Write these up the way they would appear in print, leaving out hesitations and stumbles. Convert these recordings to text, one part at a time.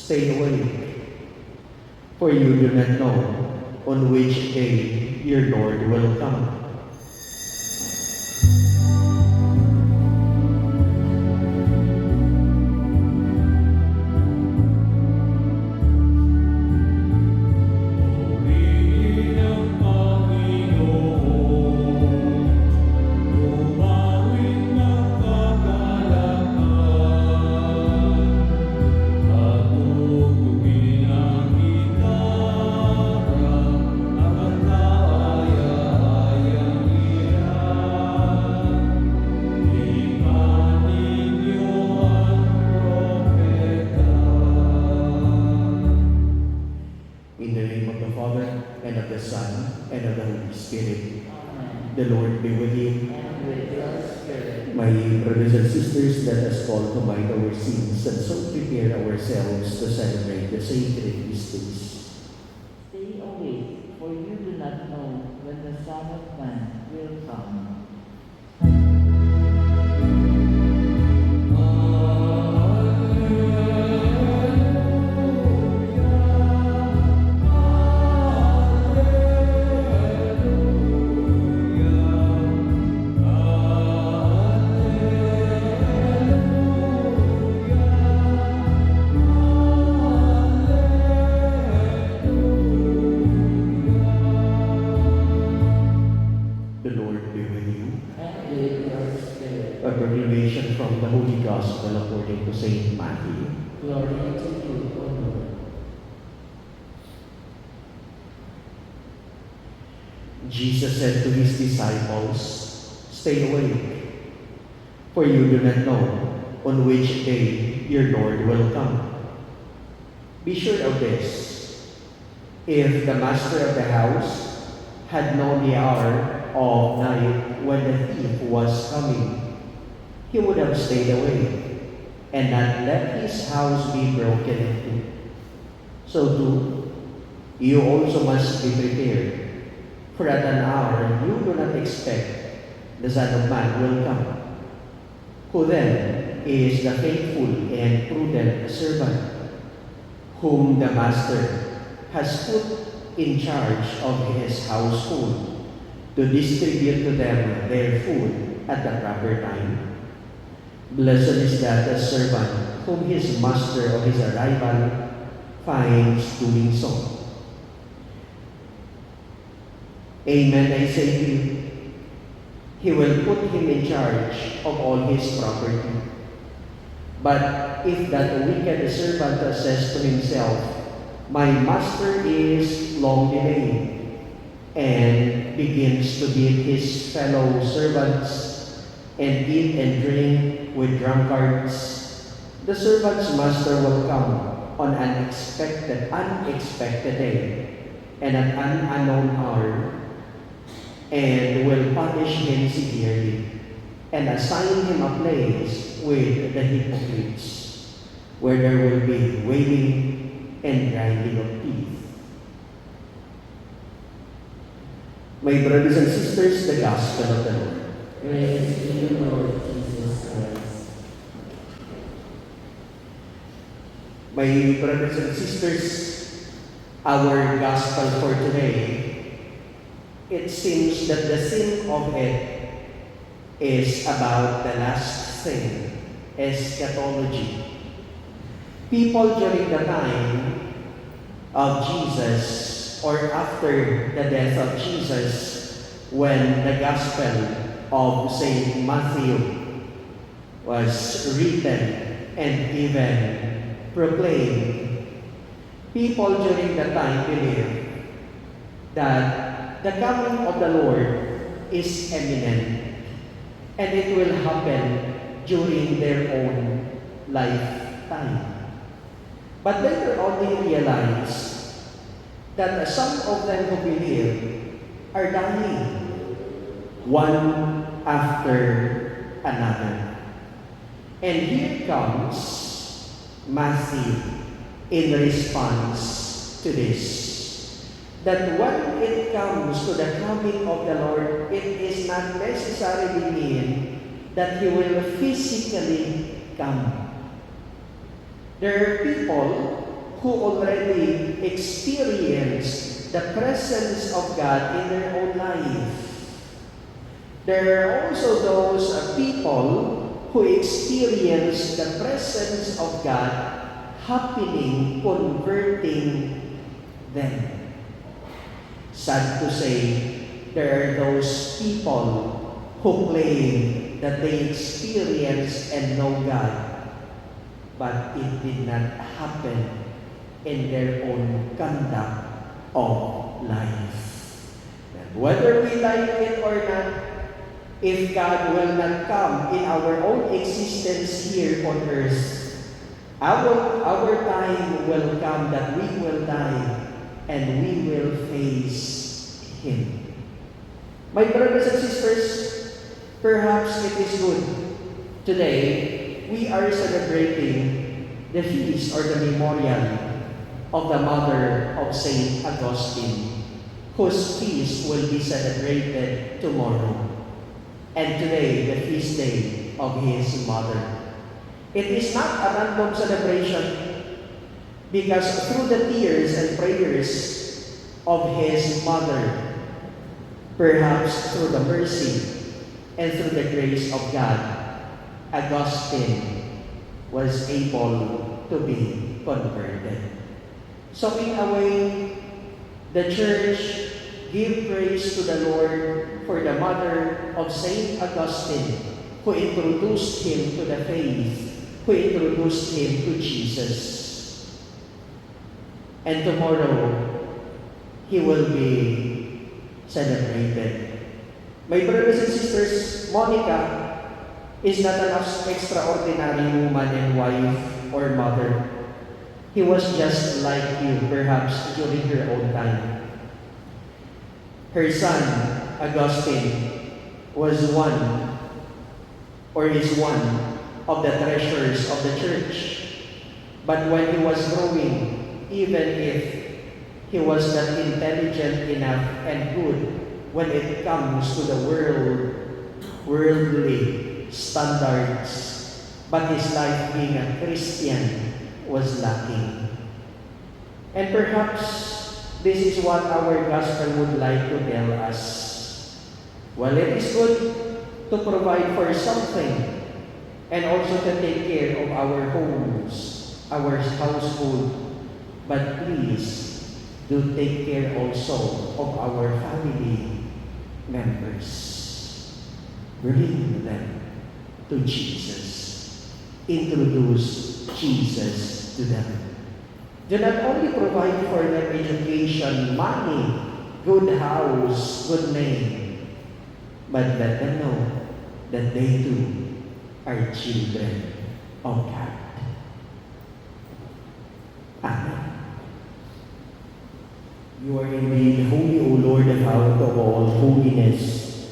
Stay awake, for you do not know on which day your Lord will come. The Lord be with you. And with your spirit. My brothers and sisters, let us call to mind our sins and so prepare ourselves to celebrate the sacred mysteries. Stay awake, for you do not know when the Son of Man will come. A proclamation from the Holy Gospel according to Saint Matthew. Glory to you, O Lord. Jesus said to his disciples, "Stay awake, for you do not know on which day your Lord will come. Be sure of this, if the master of the house had known the hour of night when the thief was coming, he would have stayed away and not let his house be broken into. So too, you also must be prepared, for at an hour you do not expect the Son of Man will come. Who then is the faithful and prudent servant, whom the master has put in charge of his household to distribute to them their food at the proper time? Blessed is that servant whom his master on his arrival finds doing so. Amen, I say to you, he will put him in charge of all his property. But if that wicked servant says to himself, my master is long delayed, and begins to beat his fellow servants and eat and drink with drunkards, the servant's master will come on an unexpected day and at an unknown hour, and will punish him severely and assign him a place with the hypocrites, where there will be wailing and grinding of teeth. My brothers and sisters, the Gospel of the Lord. Praise to you, Lord Jesus Christ. My brothers and sisters, our Gospel for today, it seems that the theme of it is about the last thing, eschatology. People during the time of Jesus, or after the death of Jesus, when the Gospel of Saint Matthew was written and even proclaimed, people during the time believed that the coming of the Lord is imminent and it will happen during their own lifetime. But later on they realized that some of them who believe are dying one after another. And here comes Matthew in response to this, that when it comes to the coming of the Lord, it is not necessarily mean that He will physically come. There are people who already experienced the presence of God in their own life. There are also those people who experience the presence of God happening, converting them. Sad to say, there are those people who claim that they experience and know God, but it did not happen in their own conduct of life. And whether we like it or not, if God will not come in our own existence here on earth, our time will come that we will die and we will face Him. My brothers and sisters, perhaps it is good. Today, we are celebrating the feast or the memorial of the mother of Saint Augustine, whose feast will be celebrated tomorrow. And today, the feast day of his mother. It is not a random celebration because through the tears and prayers of his mother, perhaps through the mercy and through the grace of God, Augustine was able to be converted. So in a way, the church give praise to the Lord for the mother of Saint Augustine, who introduced him to the faith, who introduced him to Jesus. And tomorrow, he will be celebrated. My brothers and sisters, Monica is not an extraordinary woman and wife or mother. He was just like you, perhaps during her own time. Her son, Augustine, was one of the treasures of the church. But when he was growing, even if he was not intelligent enough and good when it comes to the worldly standards, but his life being a Christian was lacking. And perhaps this is what our gospel would like to tell us. Well, it is good to provide for something and also to take care of our homes, our household. But please, do take care also of our family members. Bring them to Jesus. Introduce Jesus to them. Do not only provide for their education, money, good house, good name, but let them know that they too are children of God. Amen. You are indeed holy, O Lord, and out of all holiness.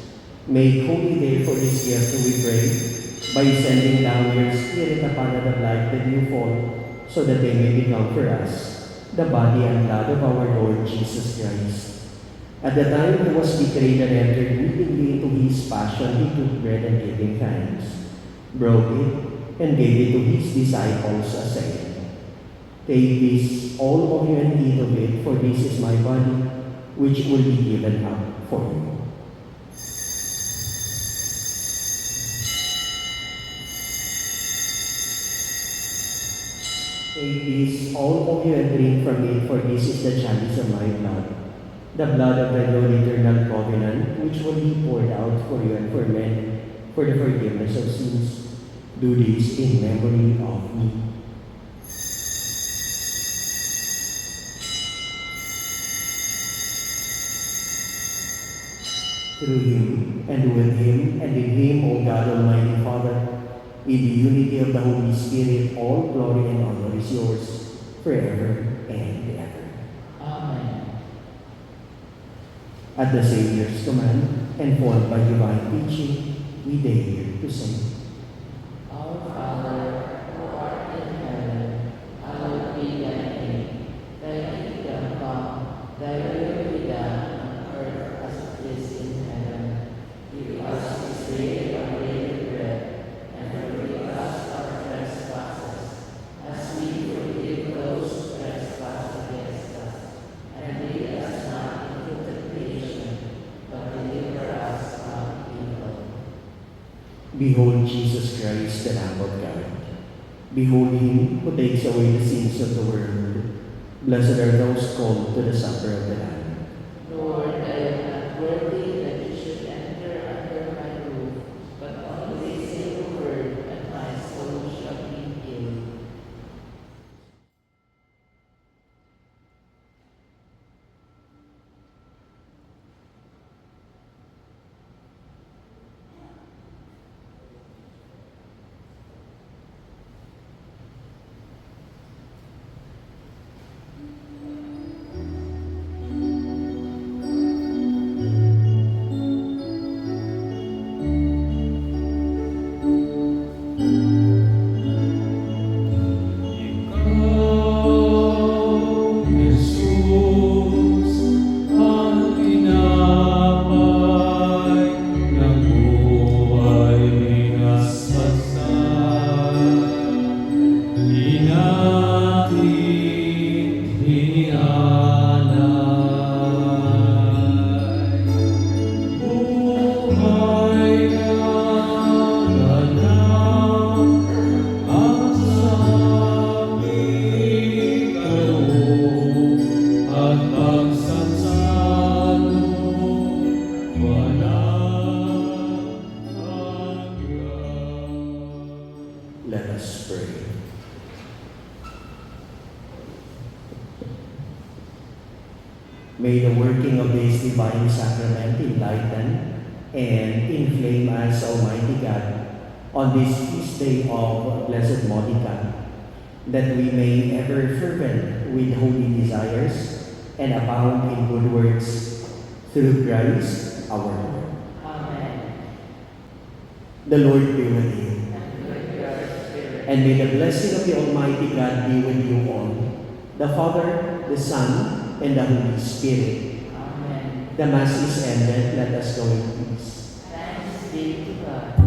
Make holy therefore this gift, we pray, by sending down your Spirit upon the light that you fall, so that they may become for us the body and blood of our Lord Jesus Christ. At the time he was betrayed and entered willingly into his passion, he took bread and giving thanks, broke it, and gave it to his disciples, saying, Take this, all of you, and eat of it, for this is my body, which will be given up for you. Take this, all of you, and drink from it, for this is the chalice of my blood, the blood of the Lord eternal covenant, which will be poured out for you and for men, for the forgiveness of sins. Do this in memory of me. Through him, and with him, and in him, O God Almighty Father, in the unity of the Holy Spirit, all glory and honor is yours, forever and ever. Amen. At the Savior's command, and formed by divine teaching, we dare to sing. Our Father, who art in heaven, hallowed be thy name. Thy kingdom come, thy will be done on earth as it is in heaven. Give us this day our daily bread, and forgive us our trespasses, as we forgive those who trespass Behold Jesus Christ, the Lamb of God. Behold him who takes away the sins of the world. Blessed are those called to the supper of the Lamb. Lord, I am not worthy that you should enter under my roof, but only say the word, and my soul shall be healed. Let us pray. May the working of this divine sacrament enlighten and inflame us, Almighty God, on this feast day of Blessed Monica, that we may ever fervent with holy desires and abound in good works through Christ our Lord. Amen. The Lord be with you. And with your spirit. And may the blessing of the Almighty God be with you all, the Father, the Son, and the Holy Spirit. Amen. The Mass is ended. Let us go in peace. Thanks be to God.